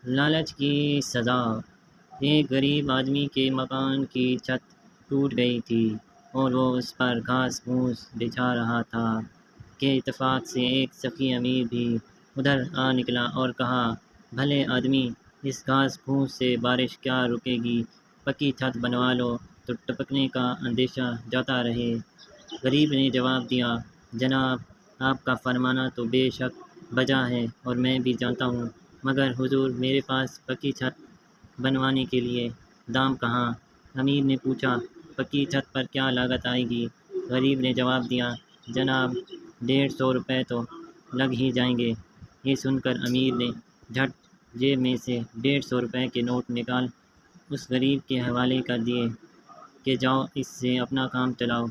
لالچ کی سزا۔ ایک غریب آدمی کے مکان کی چھت ٹوٹ گئی تھی اور وہ اس پر گھاس پھوس بچھا رہا تھا کہ اتفاق سے ایک سخی امیر بھی ادھر آ نکلا اور کہا، بھلے آدمی، اس گھاس پھوس سے بارش کیا رکے گی، پکی چھت بنوا لو تو ٹپکنے کا اندیشہ جاتا رہے۔ غریب نے جواب دیا، جناب، آپ کا فرمانا تو بے شک بجا ہے اور میں بھی جانتا ہوں، مگر حضور میرے پاس پکی چھت بنوانے کے لیے دام کہاں؟ امیر نے پوچھا، پکی چھت پر کیا لاگت آئے گی؟ غریب نے جواب دیا، جناب 150 روپے تو لگ ہی جائیں گے۔ یہ سن کر امیر نے جھٹ جیب میں سے 150 روپے کے نوٹ نکال اس غریب کے حوالے کر دیے کہ جاؤ اس سے اپنا کام چلاؤ۔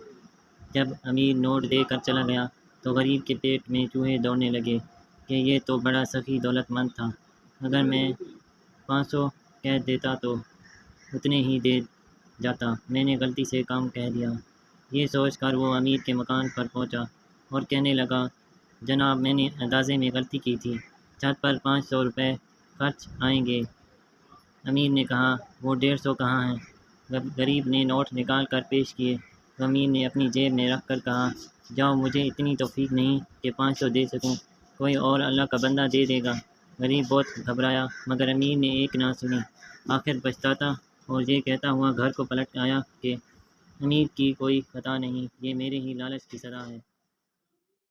جب امیر نوٹ دے کر چلا گیا تو غریب کے پیٹ میں چوہے دوڑنے لگے کہ یہ تو بڑا سخی دولت مند تھا، اگر میں 500 کہہ دیتا تو اتنے ہی دے جاتا، میں نے غلطی سے کام کہہ دیا۔ یہ سوچ کر وہ امیر کے مکان پر پہنچا اور کہنے لگا، جناب میں نے اندازے میں غلطی کی تھی، چھت پر 500 روپے خرچ آئیں گے۔ امیر نے کہا، وہ 150 کہاں ہیں؟ غریب نے نوٹ نکال کر پیش کیے تو امیر نے اپنی جیب میں رکھ کر کہا، جاؤ، مجھے اتنی توفیق نہیں کہ 500 دے سکوں، کوئی اور اللہ کا بندہ دے دے گا۔ غریب بہت گھبرایا مگر امیر نے ایک نہ سنی، آخر پچھتاتا اور یہ کہتا ہوا گھر کو پلٹ آیا کہ امیر کی کوئی خطا نہیں، یہ میرے ہی لالچ کی سزا ہے۔